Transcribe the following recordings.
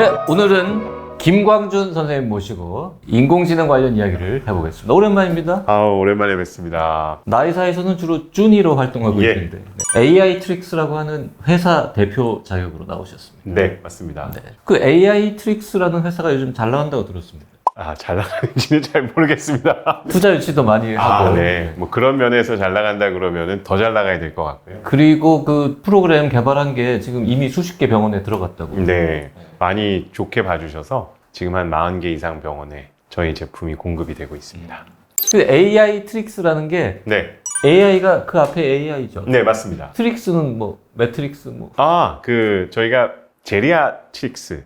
네, 오늘은 김광준 선생님 모시고 인공지능 관련 이야기를 해보겠습니다. 오랜만입니다. 오랜만에 뵙습니다. 나이사에서는 주로 쭈니로 활동하고 예. 있는데 AI 트릭스라고 하는 회사 대표 자격으로 나오셨습니다. 네, 맞습니다. 네. 그 AI 트릭스라는 회사가 요즘 잘 나간다고 들었습니다. 잘 나가는지는 잘 모르겠습니다. 투자 유치도 많이 하고. 네. 뭐 그런 면에서 잘 나간다 그러면은 더 잘 나가야 될 것 같고요. 그리고 그 프로그램 개발한 게 지금 이미 수십 개 병원에 들어갔다고. 네. 많이 좋게 봐주셔서 지금 한 40개 이상 병원에 저희 제품이 공급이 되고 있습니다. 그 AI 트릭스라는 게 네. AI가 그 앞에 AI죠. 네, 맞습니다. 트릭스는 뭐 매트릭스 뭐. 저희가 제리아트릭스.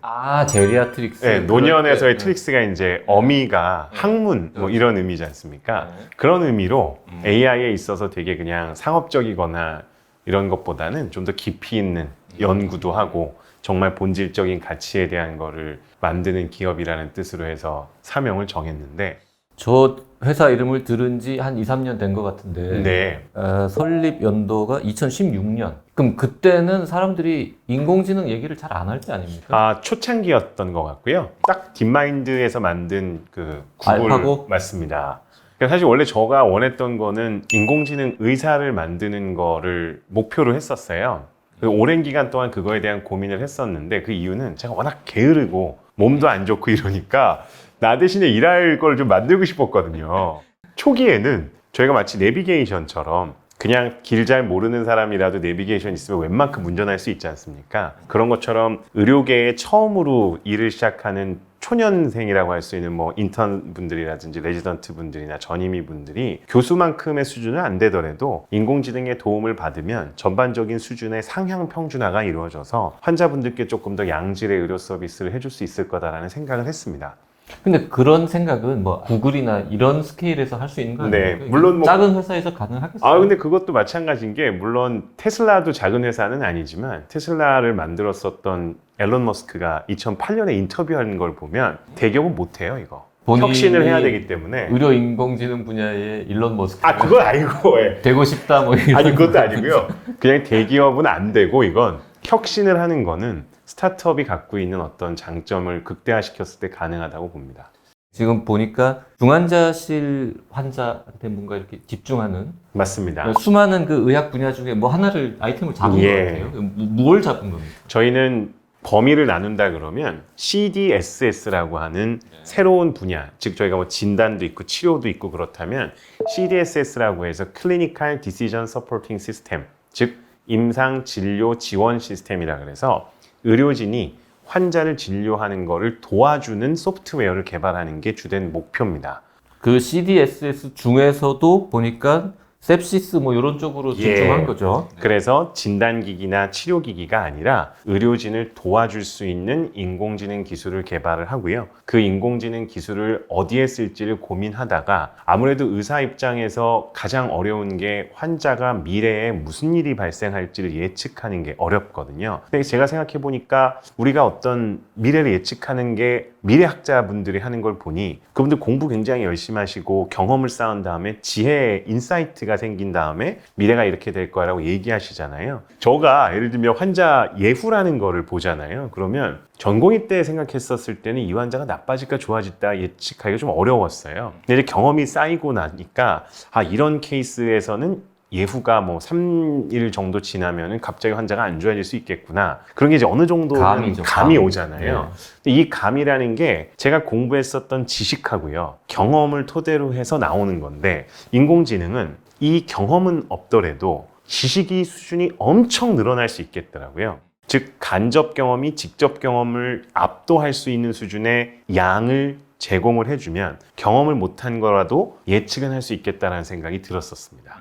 제리아트릭스. 네, 노년에서의 네. 트릭스가 이제 어미가 학문 뭐 이런 의미지 않습니까? 그런 의미로 AI에 있어서 되게 그냥 상업적이거나 이런 것보다는 좀 더 깊이 있는 연구도 하고 정말 본질적인 가치에 대한 거를 만드는 기업이라는 뜻으로 해서 사명을 정했는데 저 회사 이름을 들은 지 한 2, 3년 된 것 같은데 네. 설립 연도가 2016년. 그럼 그때는 사람들이 인공지능 얘기를 잘 안 할 때 아닙니까? 초창기였던 것 같고요. 딱 딥마인드에서 만든 그 구글 알파고? 맞습니다. 그러니까 사실 원래 제가 원했던 거는 인공지능 의사를 만드는 거를 목표로 했었어요. 오랜 기간 동안 그거에 대한 고민을 했었는데 그 이유는 제가 워낙 게으르고 몸도 안 좋고 이러니까 나 대신에 일할 걸 좀 만들고 싶었거든요. 초기에는 저희가 마치 내비게이션처럼 그냥 길 잘 모르는 사람이라도 내비게이션 있으면 웬만큼 운전할 수 있지 않습니까? 그런 것처럼 의료계에 처음으로 일을 시작하는 초년생이라고 할 수 있는 뭐 인턴 분들이라든지 레지던트 분들이나 전임의 분들이 교수만큼의 수준은 안 되더라도 인공지능의 도움을 받으면 전반적인 수준의 상향 평준화가 이루어져서 환자분들께 조금 더 양질의 의료 서비스를 해줄 수 있을 거다라는 생각을 했습니다. 근데 그런 생각은 뭐 구글이나 이런 스케일에서 할 수 있는 거 아닙니까? 네, 물론 뭐 작은 회사에서 가능하겠어요? 근데 그것도 마찬가지인 게 물론 테슬라도 작은 회사는 아니지만 테슬라를 만들었었던 앨런 머스크가 2008년에 인터뷰하는 걸 보면 대기업은 못해요 이거. 혁신을 해야 되기 때문에. 의료 인공지능 분야의 일론 머스크. 그건 아니고. 예. 되고 싶다 뭐 이런. 그것도 아니고요. 그냥 대기업은 안 되고 이건 혁신을 하는 거는 스타트업이 갖고 있는 어떤 장점을 극대화시켰을 때 가능하다고 봅니다. 지금 보니까 중환자실 환자한테 뭔가 이렇게 집중하는 맞습니다. 수많은 그 의학 분야 중에 뭐 하나를 아이템을 잡은 것 같아요. 뭘 잡은 겁니까? 저희는 범위를 나눈다 그러면 CDSS라고 하는 새로운 분야, 즉 저희가 뭐 진단도 있고 치료도 있고 그렇다면 CDSS라고 해서 Clinical Decision Supporting System, 즉 임상 진료 지원 시스템이라 그래서 의료진이 환자를 진료하는 거를 도와주는 소프트웨어를 개발하는 게 주된 목표입니다. 그 CDSS 중에서도 보니까 셉시스 뭐 이런 쪽으로 집중한 거죠. 그래서 진단기기나 치료기기가 아니라 의료진을 도와줄 수 있는 인공지능 기술을 개발을 하고요. 그 인공지능 기술을 어디에 쓸지를 고민하다가 아무래도 의사 입장에서 가장 어려운 게 환자가 미래에 무슨 일이 발생할지를 예측하는 게 어렵거든요. 근데 제가 생각해 보니까 우리가 어떤 미래를 예측하는 게 미래학자분들이 하는 걸 보니 그분들 공부 굉장히 열심히 하시고 경험을 쌓은 다음에 지혜, 인사이트가 생긴 다음에 미래가 이렇게 될 거라고 얘기하시잖아요. 저가 예를 들면 환자 예후라는 거를 보잖아요. 그러면 전공의 때 생각했었을 때는 이 환자가 나빠질까 좋아질까 예측하기가 좀 어려웠어요. 근데 이제 경험이 쌓이고 나니까 이런 케이스에서는 예후가 뭐 3일 정도 지나면은 갑자기 환자가 안 좋아질 수 있겠구나. 그런 게 이제 어느 정도는 감이 오잖아요. 근데 이 감이라는 게 제가 공부했었던 지식하고요. 경험을 토대로 해서 나오는 건데 인공지능은 이 경험은 없더라도 지식이 수준이 엄청 늘어날 수 있겠더라고요. 즉 간접 경험이 직접 경험을 압도할 수 있는 수준의 양을 제공을 해주면 경험을 못한 거라도 예측은 할 수 있겠다는 생각이 들었었습니다.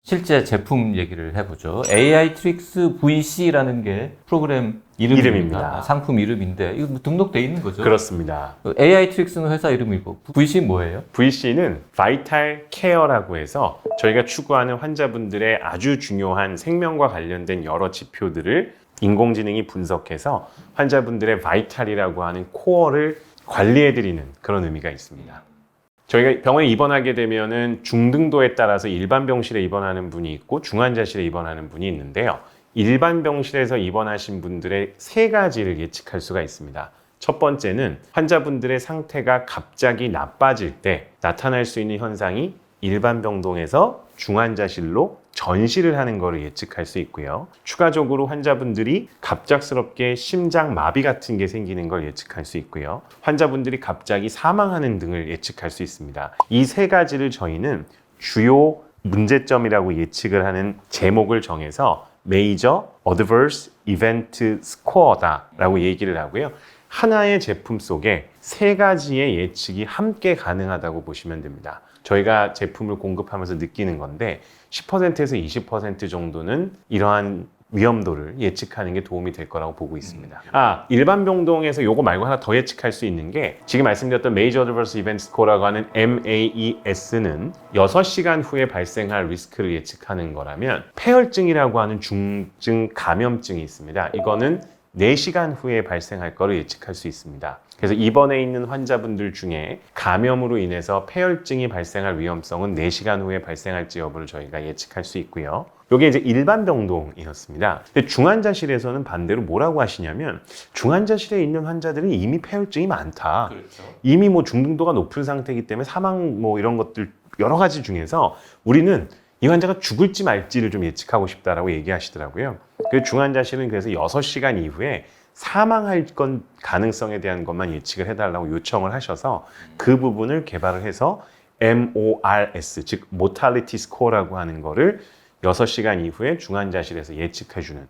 실제 제품 얘기를 해보죠. AI 트릭스 VC라는 게 프로그램 이름입니다. 상품 이름인데 이거 뭐 등록돼 있는 거죠? 그렇습니다. AI 트릭스는 회사 이름이고 VC는 뭐예요? VC는 바이탈 케어라고 해서 저희가 추구하는 환자분들의 아주 중요한 생명과 관련된 여러 지표들을 인공지능이 분석해서 환자분들의 바이탈이라고 하는 코어를 관리해드리는 그런 의미가 있습니다. 저희가 병원에 입원하게 되면은 중등도에 따라서 일반 병실에 입원하는 분이 있고 중환자실에 입원하는 분이 있는데요. 일반 병실에서 입원하신 분들의 세 가지를 예측할 수가 있습니다. 첫 번째는 환자분들의 상태가 갑자기 나빠질 때 나타날 수 있는 현상이 일반 병동에서 중환자실로 전시를 하는 것을 예측할 수 있고요. 추가적으로 환자분들이 갑작스럽게 심장 마비 같은 게 생기는 걸 예측할 수 있고요. 환자분들이 갑자기 사망하는 등을 예측할 수 있습니다. 이 세 가지를 저희는 주요 문제점이라고 예측을 하는 제목을 정해서 Major Adverse Event Score다라고 얘기를 하고요. 하나의 제품 속에 세 가지의 예측이 함께 가능하다고 보시면 됩니다. 저희가 제품을 공급하면서 느끼는 건데 10%에서 20% 정도는 이러한 위험도를 예측하는 게 도움이 될 거라고 보고 있습니다. 일반 병동에서 요거 말고 하나 더 예측할 수 있는 게 지금 말씀드렸던 Major Adverse Event Score라고 하는 MAES는 6시간 후에 발생할 리스크를 예측하는 거라면 폐혈증이라고 하는 중증 감염증이 있습니다. 이거는 4시간 후에 발생할 거를 예측할 수 있습니다. 그래서 입원해 있는 환자분들 중에 감염으로 인해서 폐혈증이 발생할 위험성은 4시간 후에 발생할지 여부를 저희가 예측할 수 있고요. 이게 이제 일반 병동이었습니다. 근데 중환자실에서는 반대로 뭐라고 하시냐면 중환자실에 있는 환자들은 이미 폐혈증이 많다. 그렇죠. 이미 뭐 중등도가 높은 상태이기 때문에 사망 뭐 이런 것들 여러 가지 중에서 우리는 이 환자가 죽을지 말지를 좀 예측하고 싶다라고 얘기하시더라고요. 그 중환자실은 그래서 6시간 이후에 사망할 건 가능성에 대한 것만 예측을 해달라고 요청을 하셔서 그 부분을 개발을 해서 MORS, 즉 Mortality Score라고 하는 거를 6시간 이후에 중환자실에서 예측해주는.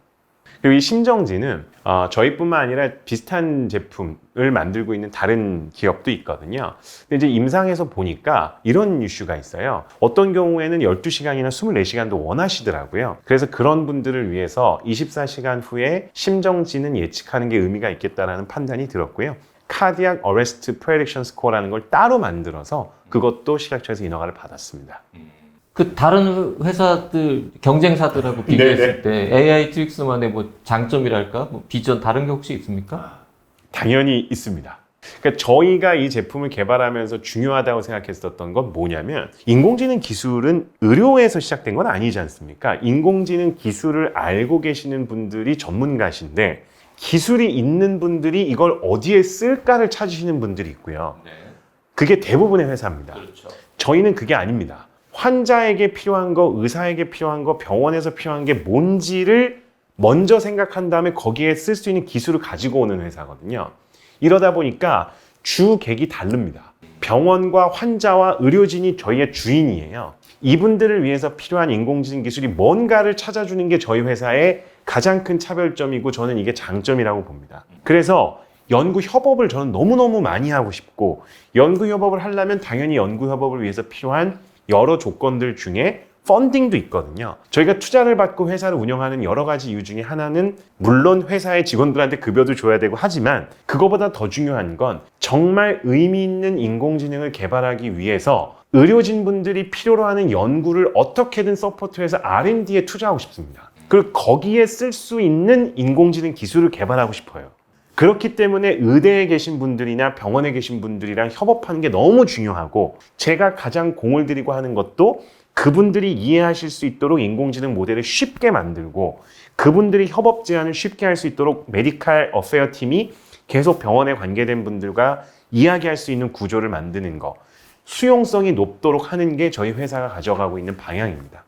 그리고 이 심정지는 저희뿐만 아니라 비슷한 제품을 만들고 있는 다른 기업도 있거든요. 근데 이제 임상에서 보니까 이런 이슈가 있어요. 어떤 경우에는 12시간이나 24시간도 원하시더라고요. 그래서 그런 분들을 위해서 24시간 후에 심정지는 예측하는 게 의미가 있겠다라는 판단이 들었고요. Cardiac Arrest Prediction Score라는 걸 따로 만들어서 그것도 식약처에서 인허가를 받았습니다. 그 다른 회사들 경쟁사들하고 비교했을 때 AI 트릭스만의 뭐 장점이랄까, 뭐 비전 다른 게 혹시 있습니까? 당연히 있습니다. 그러니까 저희가 이 제품을 개발하면서 중요하다고 생각했었던 건 뭐냐면 인공지능 기술은 의료에서 시작된 건 아니지 않습니까? 인공지능 기술을 알고 계시는 분들이 전문가신데 기술이 있는 분들이 이걸 어디에 쓸까를 찾으시는 분들이 있고요. 그게 대부분의 회사입니다. 그렇죠. 저희는 그게 아닙니다. 환자에게 필요한 거, 의사에게 필요한 거, 병원에서 필요한 게 뭔지를 먼저 생각한 다음에 거기에 쓸 수 있는 기술을 가지고 오는 회사거든요. 이러다 보니까 주객이 다릅니다. 병원과 환자와 의료진이 저희의 주인이에요. 이분들을 위해서 필요한 인공지능 기술이 뭔가를 찾아주는 게 저희 회사의 가장 큰 차별점이고 저는 이게 장점이라고 봅니다. 그래서 연구 협업을 저는 너무너무 많이 하고 싶고 연구 협업을 하려면 당연히 연구 협업을 위해서 필요한 여러 조건들 중에 펀딩도 있거든요. 저희가 투자를 받고 회사를 운영하는 여러 가지 이유 중에 하나는 물론 회사의 직원들한테 급여도 줘야 되고 하지만 그거보다 더 중요한 건 정말 의미 있는 인공지능을 개발하기 위해서 의료진분들이 필요로 하는 연구를 어떻게든 서포트해서 R&D에 투자하고 싶습니다. 그리고 거기에 쓸 수 있는 인공지능 기술을 개발하고 싶어요. 그렇기 때문에 의대에 계신 분들이나 병원에 계신 분들이랑 협업하는 게 너무 중요하고 제가 가장 공을 들이고 하는 것도 그분들이 이해하실 수 있도록 인공지능 모델을 쉽게 만들고 그분들이 협업 제안을 쉽게 할 수 있도록 메디컬 어페어 팀이 계속 병원에 관계된 분들과 이야기할 수 있는 구조를 만드는 거 수용성이 높도록 하는 게 저희 회사가 가져가고 있는 방향입니다.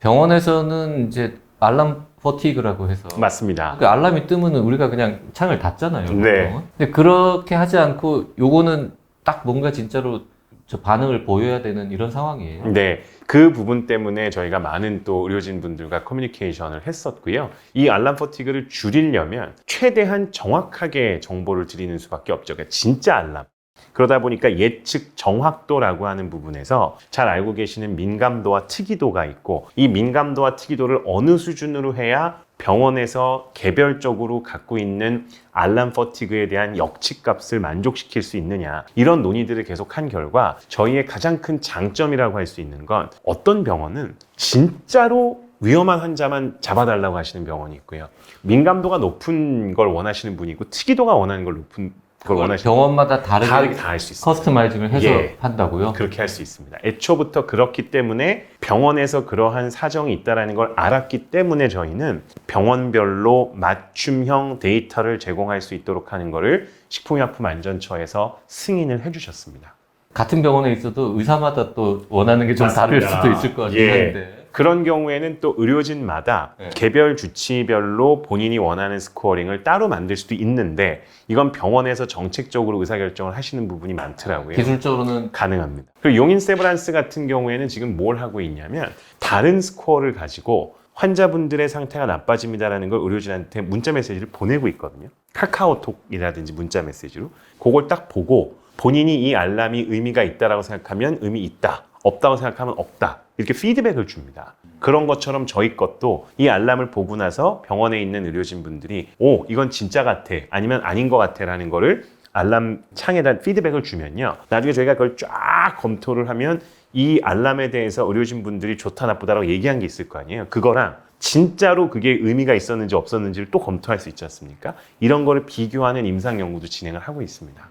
병원에서는 이제 알람 퍼티그라고 해서 맞습니다. 그 알람이 뜨면은 우리가 그냥 창을 닫잖아요. 보통. 네. 근데 그렇게 하지 않고 요거는 딱 뭔가 진짜로 저 반응을 보여야 되는 이런 상황이에요. 네. 그 부분 때문에 저희가 많은 또 의료진 분들과 커뮤니케이션을 했었고요. 이 알람 퍼티그를 줄이려면 최대한 정확하게 정보를 드리는 수밖에 없죠. 그러니까 진짜 알람. 그러다 보니까 예측 정확도라고 하는 부분에서 잘 알고 계시는 민감도와 특이도가 있고 이 민감도와 특이도를 어느 수준으로 해야 병원에서 개별적으로 갖고 있는 알람 퍼티그에 대한 역치값을 만족시킬 수 있느냐 이런 논의들을 계속한 결과 저희의 가장 큰 장점이라고 할 수 있는 건 어떤 병원은 진짜로 위험한 환자만 잡아달라고 하시는 병원이 있고요. 민감도가 높은 걸 원하시는 분이 있고 특이도가 원하는 걸 높은 그걸 원하시는 병원마다 다르게 다 할 수 있습니다. 커스터마이징을 해서 예. 한다고요? 그렇게 할 수 있습니다. 애초부터 그렇기 때문에 병원에서 그러한 사정이 있다는 걸 알았기 때문에 저희는 병원별로 맞춤형 데이터를 제공할 수 있도록 하는 것을 식품의약품안전처에서 승인을 해주셨습니다. 같은 병원에 있어도 의사마다 또 원하는 게 좀 다를 수도 있을 것 같긴 한데. 그런 경우에는 또 의료진마다 네. 개별 주치별로 본인이 원하는 스코어링을 따로 만들 수도 있는데 이건 병원에서 정책적으로 의사결정을 하시는 부분이 많더라고요. 기술적으로는 가능합니다. 그리고 용인 세브란스 같은 경우에는 지금 뭘 하고 있냐면 다른 스코어를 가지고 환자분들의 상태가 나빠집니다라는 걸 의료진한테 문자 메시지를 보내고 있거든요. 카카오톡이라든지 문자 메시지로. 그걸 딱 보고 본인이 이 알람이 의미가 있다라고 생각하면 의미 있다, 없다고 생각하면 없다. 이렇게 피드백을 줍니다. 그런 것처럼 저희 것도 이 알람을 보고 나서 병원에 있는 의료진분들이 오, 이건 진짜 같아, 아니면 아닌 것 같아 라는 거를 알람 창에다 피드백을 주면요. 나중에 저희가 그걸 쫙 검토를 하면 이 알람에 대해서 의료진분들이 좋다 나쁘다라고 얘기한 게 있을 거 아니에요. 그거랑 진짜로 그게 의미가 있었는지 없었는지를 또 검토할 수 있지 않습니까? 이런 거를 비교하는 임상 연구도 진행을 하고 있습니다.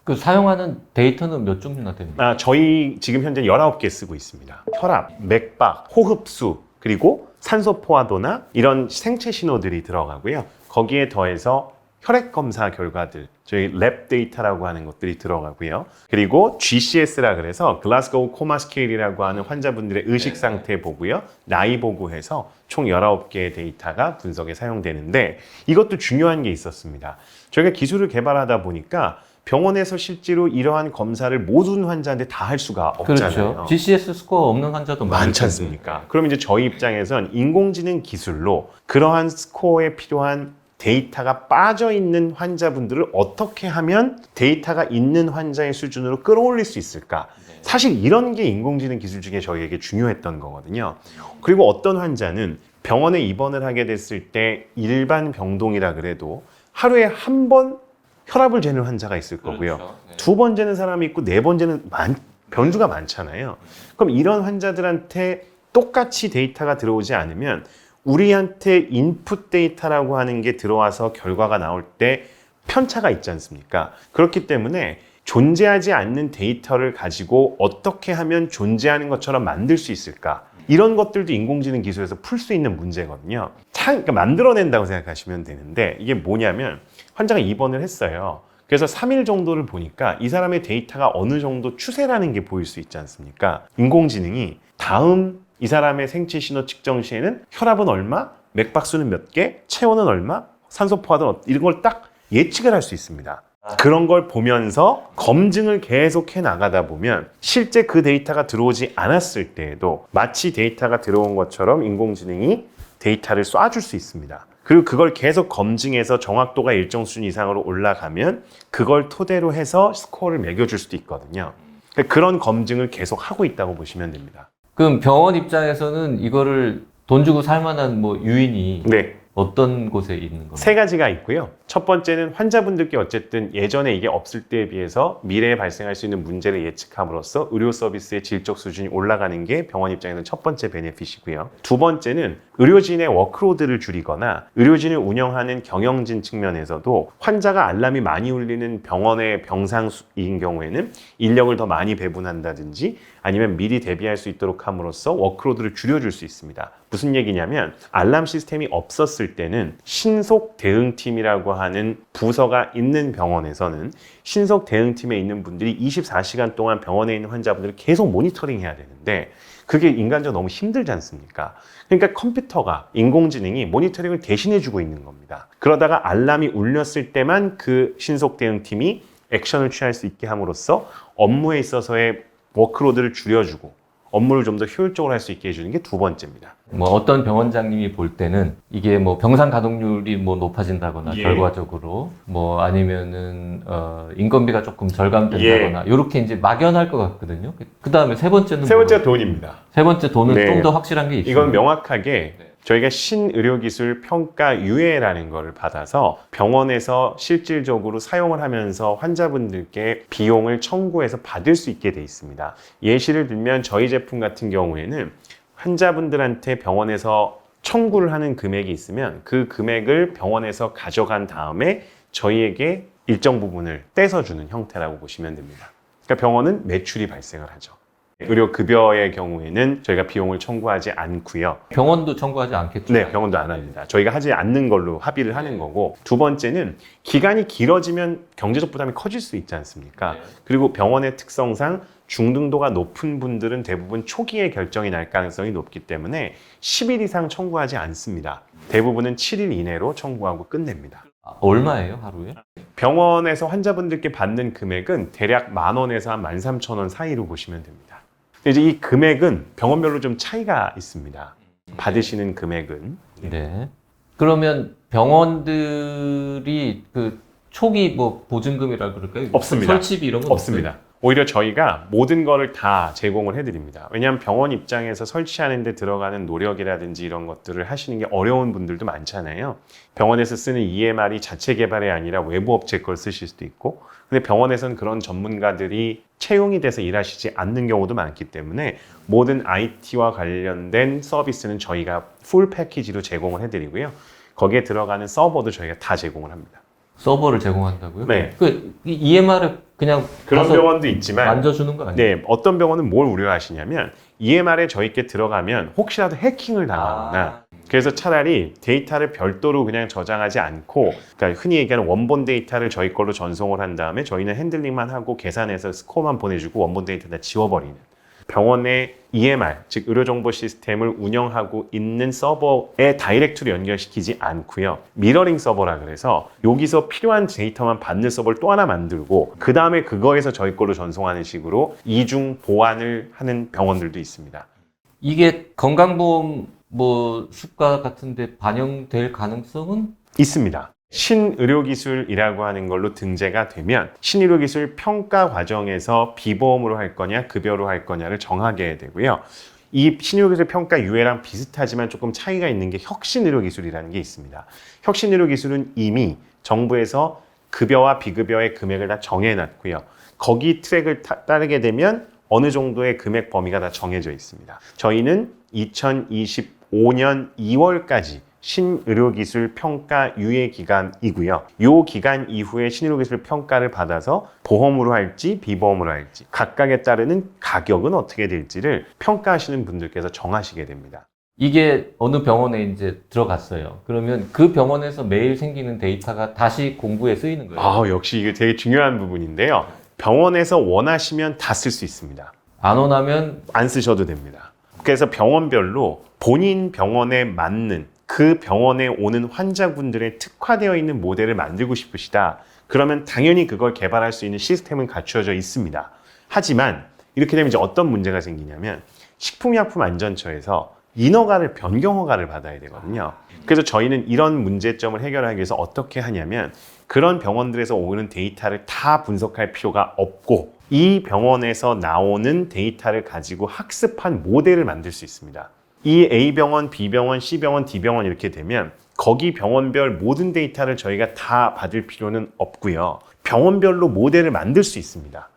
그 사용하는 데이터는 몇 종류나 됩니까? 저희 지금 현재 19개 쓰고 있습니다. 혈압, 맥박, 호흡수, 그리고 산소 포화도나 이런 생체 신호들이 들어가고요. 거기에 더해서 혈액 검사 결과들, 저희 랩 데이터라고 하는 것들이 들어가고요. 그리고 GCS라 그래서 글라스고우 코마 스케일이라고 하는 환자분들의 의식 상태 보고요. 나이 보고 해서 총 19개의 데이터가 분석에 사용되는데 이것도 중요한 게 있었습니다. 저희가 기술을 개발하다 보니까 병원에서 실제로 이러한 검사를 모든 환자한테 다 할 수가 없잖아요. 그렇죠. GCS 스코어 없는 환자도 많지 않습니까? 그럼 이제 저희 입장에선 인공지능 기술로 그러한 스코어에 필요한 데이터가 빠져 있는 환자분들을 어떻게 하면 데이터가 있는 환자의 수준으로 끌어올릴 수 있을까? 사실 이런 게 인공지능 기술 중에 저희에게 중요했던 거거든요. 그리고 어떤 환자는 병원에 입원을 하게 됐을 때 일반 병동이라 그래도 하루에 한 번 혈압을 재는 환자가 있을 거고요. 그렇죠. 네. 두 번 재는 사람이 있고 네 번 재는 변수가 많잖아요. 그럼 이런 환자들한테 똑같이 데이터가 들어오지 않으면 우리한테 인풋 데이터라고 하는 게 들어와서 결과가 나올 때 편차가 있지 않습니까? 그렇기 때문에 존재하지 않는 데이터를 가지고 어떻게 하면 존재하는 것처럼 만들 수 있을까? 이런 것들도 인공지능 기술에서 풀 수 있는 문제거든요. 그러니까 만들어낸다고 생각하시면 되는데 이게 뭐냐면 환자가 입원을 했어요. 그래서 3일 정도를 보니까 이 사람의 데이터가 어느 정도 추세라는 게 보일 수 있지 않습니까? 인공지능이 다음 이 사람의 생체 신호 측정 시에는 혈압은 얼마, 맥박수는 몇 개, 체온은 얼마, 산소 포화도는 이런 걸 딱 예측을 할 수 있습니다. 그런 걸 보면서 검증을 계속 해 나가다 보면 실제 그 데이터가 들어오지 않았을 때에도 마치 데이터가 들어온 것처럼 인공지능이 데이터를 쏴줄 수 있습니다. 그리고 그걸 계속 검증해서 정확도가 일정 수준 이상으로 올라가면 그걸 토대로 해서 스코어를 매겨줄 수도 있거든요. 그런 검증을 계속 하고 있다고 보시면 됩니다. 그럼 병원 입장에서는 이거를 돈 주고 살 만한 뭐 유인이 네. 어떤 곳에 있는 겁니까? 세 가지가 있고요. 첫 번째는 환자분들께 어쨌든 예전에 이게 없을 때에 비해서 미래에 발생할 수 있는 문제를 예측함으로써 의료 서비스의 질적 수준이 올라가는 게 병원 입장에서는 첫 번째 베네핏이고요. 두 번째는 의료진의 워크로드를 줄이거나 의료진을 운영하는 경영진 측면에서도 환자가 알람이 많이 울리는 병원의 병상인 경우에는 인력을 더 많이 배분한다든지 아니면 미리 대비할 수 있도록 함으로써 워크로드를 줄여줄 수 있습니다. 무슨 얘기냐면 알람 시스템이 없었을 때는 신속 대응팀이라고 하는 부서가 있는 병원에서는 신속 대응팀에 있는 분들이 24시간 동안 병원에 있는 환자분들을 계속 모니터링 해야 되는데 그게 인간적으로 너무 힘들지 않습니까? 그러니까 컴퓨터가, 인공지능이 모니터링을 대신해주고 있는 겁니다. 그러다가 알람이 울렸을 때만 그 신속 대응팀이 액션을 취할 수 있게 함으로써 업무에 있어서의 워크로드를 줄여주고 업무를 좀 더 효율적으로 할 수 있게 해주는 게 두 번째입니다. 뭐 어떤 병원장님이 볼 때는 이게 뭐 병상 가동률이 뭐 높아진다거나 예. 결과적으로 뭐 아니면은 인건비가 조금 절감된다거나 이렇게 이제 막연할 것 같거든요. 그 다음에 세 번째는 세 번째가 돈입니다. 세 번째 돈은 네. 좀 더 확실한 게 있어요. 이건 명확하게 저희가 신의료기술 평가 유예라는 거를 받아서 병원에서 실질적으로 사용을 하면서 환자분들께 비용을 청구해서 받을 수 있게 돼 있습니다. 예시를 들면 저희 제품 같은 경우에는 환자분들한테 병원에서 청구를 하는 금액이 있으면 그 금액을 병원에서 가져간 다음에 저희에게 일정 부분을 떼서주는 형태라고 보시면 됩니다. 그러니까 병원은 매출이 발생을 하죠. 의료급여의 경우에는 저희가 비용을 청구하지 않고요. 병원도 청구하지 않겠죠? 네, 병원도 안 합니다. 저희가 하지 않는 걸로 합의를 하는 거고, 두 번째는 기간이 길어지면 경제적 부담이 커질 수 있지 않습니까? 네. 그리고 병원의 특성상 중등도가 높은 분들은 대부분 초기에 결정이 날 가능성이 높기 때문에 10일 이상 청구하지 않습니다. 대부분은 7일 이내로 청구하고 끝냅니다. 얼마예요, 하루에? 병원에서 환자분들께 받는 금액은 대략 10,000원에서 한 13,000원 사이로 보시면 됩니다. 근데 이제 이 금액은 병원별로 좀 차이가 있습니다. 받으시는 금액은. 네. 그러면 병원들이 그 초기 뭐 보증금이라 그럴까요? 없습니다. 설치비 이런 건 없습니다. 없어요? 오히려 저희가 모든 거를 다 제공을 해드립니다. 왜냐하면 병원 입장에서 설치하는 데 들어가는 노력이라든지 이런 것들을 하시는 게 어려운 분들도 많잖아요. 병원에서 쓰는 EMR이 자체 개발이 아니라 외부 업체 걸 쓰실 수도 있고, 근데 병원에서는 그런 전문가들이 채용이 돼서 일하시지 않는 경우도 많기 때문에 모든 IT와 관련된 서비스는 저희가 풀 패키지로 제공을 해드리고요. 거기에 들어가는 서버도 저희가 다 제공을 합니다. 서버를 제공한다고요? 네. 그 EMR을 그냥 그런 가서 병원도 있지만 만져주는 거 아니에요? 네, 어떤 병원은 뭘 우려하시냐면 EMR에 저희께 들어가면 혹시라도 해킹을 당하거나 그래서 차라리 데이터를 별도로 그냥 저장하지 않고, 그러니까 흔히 얘기하는 원본 데이터를 저희 걸로 전송을 한 다음에 저희는 핸들링만 하고 계산해서 스코어만 보내주고 원본 데이터 다 지워버리는, 병원의 EMR, 즉 의료정보 시스템을 운영하고 있는 서버에 다이렉트로 연결시키지 않고요. 미러링 서버라 그래서 여기서 필요한 데이터만 받는 서버를 또 하나 만들고 그 다음에 그거에서 저희 걸로 전송하는 식으로 이중 보완을 하는 병원들도 있습니다. 이게 건강보험 뭐 수가 같은데 반영될 가능성은? 있습니다. 신의료기술이라고 하는 걸로 등재가 되면 신의료기술 평가 과정에서 비보험으로 할 거냐 급여로 할 거냐를 정하게 되고요. 이 신의료기술 평가 유예랑 비슷하지만 조금 차이가 있는 게 혁신의료기술이라는 게 있습니다. 혁신의료기술은 이미 정부에서 급여와 비급여의 금액을 다 정해놨고요. 거기 트랙을 따르게 되면 어느 정도의 금액 범위가 다 정해져 있습니다. 저희는 2025년 2월까지 신의료기술 평가 유예 기간이고요. 이 기간 이후에 신의료기술 평가를 받아서 보험으로 할지 비보험으로 할지 각각에 따르는 가격은 어떻게 될지를 평가하시는 분들께서 정하시게 됩니다. 이게 어느 병원에 이제 들어갔어요. 그러면 그 병원에서 매일 생기는 데이터가 다시 공부에 쓰이는 거예요. 역시 이게 되게 중요한 부분인데요. 병원에서 원하시면 다 쓸 수 있습니다. 안 원하면 안 쓰셔도 됩니다. 그래서 병원별로 본인 병원에 맞는 그 병원에 오는 환자분들의 특화되어 있는 모델을 만들고 싶으시다. 그러면 당연히 그걸 개발할 수 있는 시스템은 갖추어져 있습니다. 하지만 이렇게 되면 이제 어떤 문제가 생기냐면 식품의약품안전처에서 인허가를 변경허가를 받아야 되거든요. 그래서 저희는 이런 문제점을 해결하기 위해서 어떻게 하냐면 그런 병원들에서 오는 데이터를 다 분석할 필요가 없고 이 병원에서 나오는 데이터를 가지고 학습한 모델을 만들 수 있습니다. 이 A병원, B병원, C병원, D병원 이렇게 되면 거기 병원별 모든 데이터를 저희가 다 받을 필요는 없고요. 병원별로 모델을 만들 수 있습니다.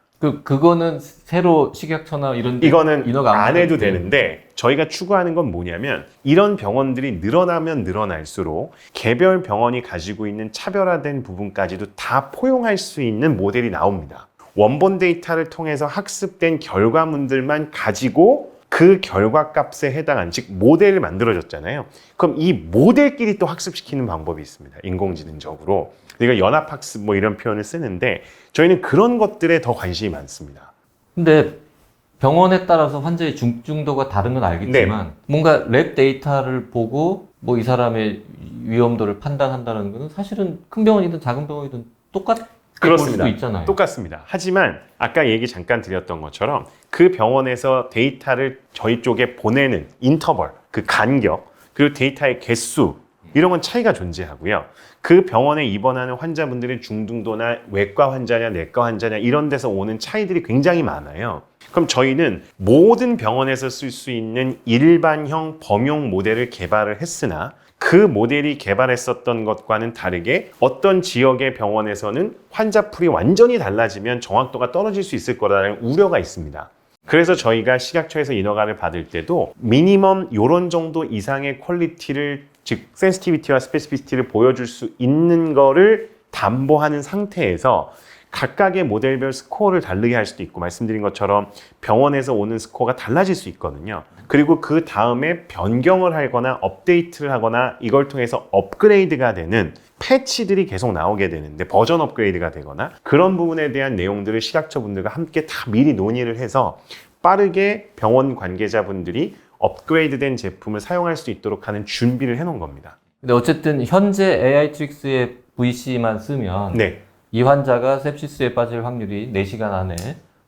그거는 새로 식약처나 이런 데 이거는 인허가 안 해도 되는데 저희가 추구하는 건 뭐냐면 이런 병원들이 늘어나면 늘어날수록 개별 병원이 가지고 있는 차별화된 부분까지도 다 포용할 수 있는 모델이 나옵니다. 원본 데이터를 통해서 학습된 결과물들만 가지고 그 결과값에 해당한 즉 모델을 만들어줬잖아요. 그럼 이 모델끼리 또 학습시키는 방법이 있습니다. 인공지능적으로. 우리가 연합학습 뭐 이런 표현을 쓰는데 저희는 그런 것들에 더 관심이 많습니다. 근데 병원에 따라서 환자의 중증도가 다른 건 알겠지만 뭔가 랩 데이터를 보고 뭐 이 사람의 위험도를 판단한다는 것은 사실은 큰 병원이든 작은 병원이든 똑같게 볼 수도 있잖아요. 똑같습니다. 하지만 아까 얘기 잠깐 드렸던 것처럼 그 병원에서 데이터를 저희 쪽에 보내는 인터벌, 그 간격, 그리고 데이터의 개수 이런 건 차이가 존재하고요. 그 병원에 입원하는 환자분들의 중등도나 외과 환자냐 내과 환자냐 이런 데서 오는 차이들이 굉장히 많아요. 그럼 저희는 모든 병원에서 쓸 수 있는 일반형 범용 모델을 개발을 했으나 그 모델이 개발했었던 것과는 다르게 어떤 지역의 병원에서는 환자풀이 완전히 달라지면 정확도가 떨어질 수 있을 거라는 우려가 있습니다. 그래서 저희가 식약처에서 인허가를 받을 때도 미니멈 이런 정도 이상의 퀄리티를 즉 센시티비티와 스페시피시티를 보여줄 수 있는 거를 담보하는 상태에서 각각의 모델별 스코어를 다르게 할 수도 있고 말씀드린 것처럼 병원에서 오는 스코어가 달라질 수 있거든요. 그리고 그 다음에 변경을 하거나 업데이트를 하거나 이걸 통해서 업그레이드가 되는 패치들이 계속 나오게 되는데 버전 업그레이드가 되거나 그런 부분에 대한 내용들을 시각처분들과 함께 다 미리 논의를 해서 빠르게 병원 관계자분들이 업그레이드된 제품을 사용할 수 있도록 하는 준비를 해놓은 겁니다. 근데 어쨌든 현재 AI트릭스의 VC만 쓰면 네. 이 환자가 sepsis에 빠질 확률이 4시간 안에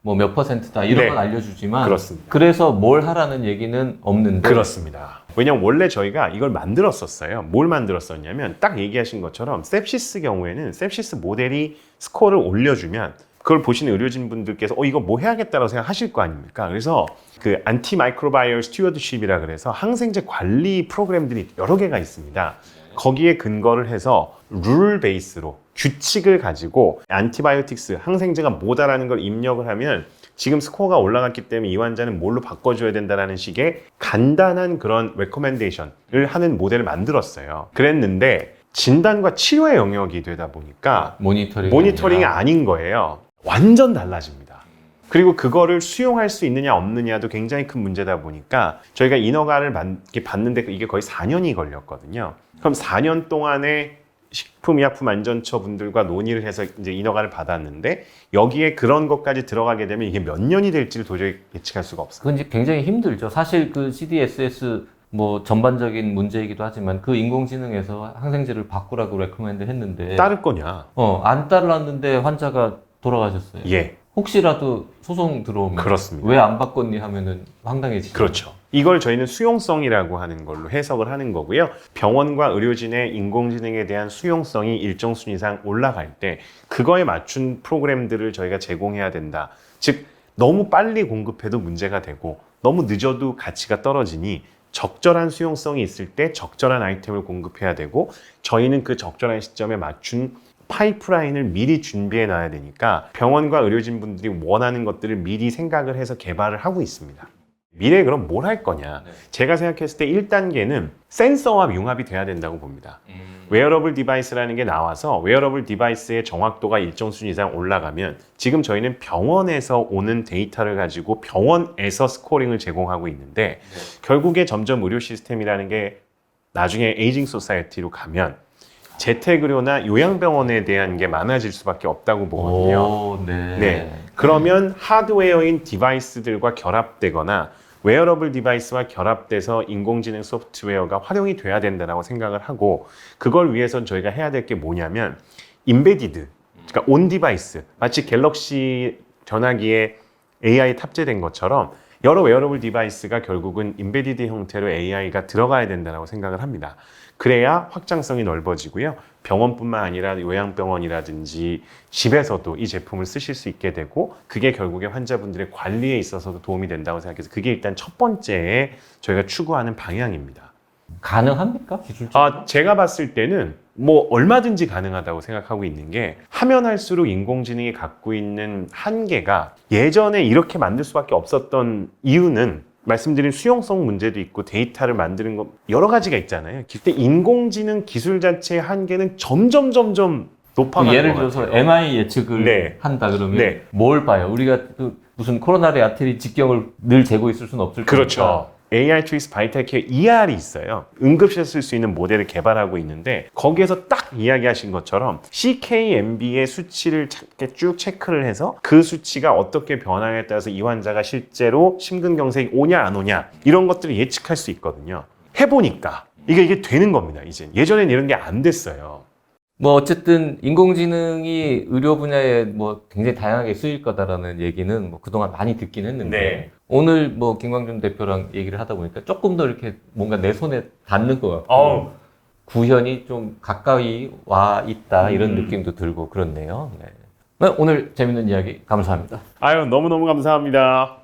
뭐 몇 %다 이런 네. 건 알려주지만 그렇습니다. 그래서 뭘 하라는 얘기는 없는데 그렇습니다. 왜냐면 원래 저희가 이걸 만들었었어요. 뭘 만들었었냐면 딱 얘기하신 것처럼 sepsis 경우에는 sepsis 모델이 스코어를 올려주면 그걸 보시는 의료진 분들께서 이거 뭐 해야겠다라고 생각하실 거 아닙니까? 그래서 그 안티마이크로바이얼 스튜어드십이라 그래서 항생제 관리 프로그램들이 여러 개가 있습니다. 거기에 근거를 해서 룰 베이스로 규칙을 가지고 안티바이오틱스 항생제가 뭐다라는 걸 입력을 하면 지금 스코어가 올라갔기 때문에 이 환자는 뭘로 바꿔줘야 된다라는 식의 간단한 그런 레코멘데이션을 하는 모델을 만들었어요. 그랬는데 진단과 치료의 영역이 되다 보니까 모니터링이 아닌 거예요. 완전 달라집니다. 그리고 그거를 수용할 수 있느냐 없느냐도 굉장히 큰 문제다 보니까 저희가 인허가를 받는데 이게 거의 4년이 걸렸거든요. 그럼 4년 동안에 식품의약품안전처 분들과 논의를 해서 이제 인허가를 받았는데 여기에 그런 것까지 들어가게 되면 이게 몇 년이 될지를 도저히 예측할 수가 없어요. 그건 이제 굉장히 힘들죠. 사실 그 CDSS 뭐 전반적인 문제이기도 하지만 그 인공지능에서 항생제를 바꾸라고 레코멘드 했는데 따를 거냐? 안 따랐는데 환자가 돌아가셨어요. 예. 혹시라도 소송 들어오면 그렇습니다. 왜 안 바꿨니 하면은 황당해지죠. 그렇죠. 이걸 저희는 수용성이라고 하는 걸로 해석을 하는 거고요. 병원과 의료진의 인공지능에 대한 수용성이 일정 수준 이상 올라갈 때 그거에 맞춘 프로그램들을 저희가 제공해야 된다. 즉 너무 빨리 공급해도 문제가 되고 너무 늦어도 가치가 떨어지니 적절한 수용성이 있을 때 적절한 아이템을 공급해야 되고 저희는 그 적절한 시점에 맞춘 파이프라인을 미리 준비해 놔야 되니까 병원과 의료진 분들이 원하는 것들을 미리 생각을 해서 개발을 하고 있습니다. 미래에 그럼 뭘 할 거냐? 제가 생각했을 때 1단계는 센서와 융합이 돼야 된다고 봅니다. 웨어러블 디바이스라는 게 나와서 웨어러블 디바이스의 정확도가 일정 수준 이상 올라가면 지금 저희는 병원에서 오는 데이터를 가지고 병원에서 스코링을 제공하고 있는데 결국에 점점 의료 시스템이라는 게 나중에 에이징 소사이어티로 가면 재택의료나 요양병원에 대한 게 많아질 수밖에 없다고 보거든요. 네. 그러면 하드웨어인 디바이스들과 결합되거나 웨어러블 디바이스와 결합돼서 인공지능 소프트웨어가 활용이 돼야 된다고 생각을 하고 그걸 위해선 저희가 해야 될 게 뭐냐면 인베디드, 그러니까 온 디바이스, 마치 갤럭시 전화기에 AI 탑재된 것처럼 여러 웨어러블 디바이스가 결국은 인베디드 형태로 AI가 들어가야 된다고 생각을 합니다. 그래야 확장성이 넓어지고요. 병원뿐만 아니라 요양병원이라든지 집에서도 이 제품을 쓰실 수 있게 되고 그게 결국에 환자분들의 관리에 있어서도 도움이 된다고 생각해서 그게 일단 첫 번째에 저희가 추구하는 방향입니다. 가능합니까? 기술적으로? 제가 봤을 때는 뭐 얼마든지 가능하다고 생각하고 있는 게 하면 할수록 인공지능이 갖고 있는 한계가 예전에 이렇게 만들 수밖에 없었던 이유는 말씀드린 수용성 문제도 있고 데이터를 만드는 것 여러 가지가 있잖아요. 그때 인공지능 기술 자체의 한계는 점점 높아가는 예를 것 들어서 같아요. MI 예측을 한다 그러면 뭘 봐요? 우리가 그 무슨 코로나리 아테리 직경을 늘 재고 있을 수는 없을 거니까. 그렇죠. AI트릭스 바이탈케어 ER이 있어요. 응급실에 쓸 수 있는 모델을 개발하고 있는데 거기에서 딱 이야기하신 것처럼 CKMB의 수치를 쭉 체크를 해서 그 수치가 어떻게 변화에 따라서 이 환자가 실제로 심근경색이 오냐 안 오냐 이런 것들을 예측할 수 있거든요. 해보니까 이게 되는 겁니다. 이제 예전엔 이런 게 안 됐어요. 뭐 어쨌든 인공지능이 의료 분야에 뭐 굉장히 다양하게 쓰일 거다라는 얘기는 뭐 그동안 많이 듣긴 했는데 오늘 뭐 김광준 대표랑 얘기를 하다 보니까 조금 더 이렇게 뭔가 내 손에 닿는 것 같고 구현이 좀 가까이 와 있다 이런 느낌도 들고 그렇네요. 오늘 재밌는 이야기 감사합니다. 너무너무 감사합니다.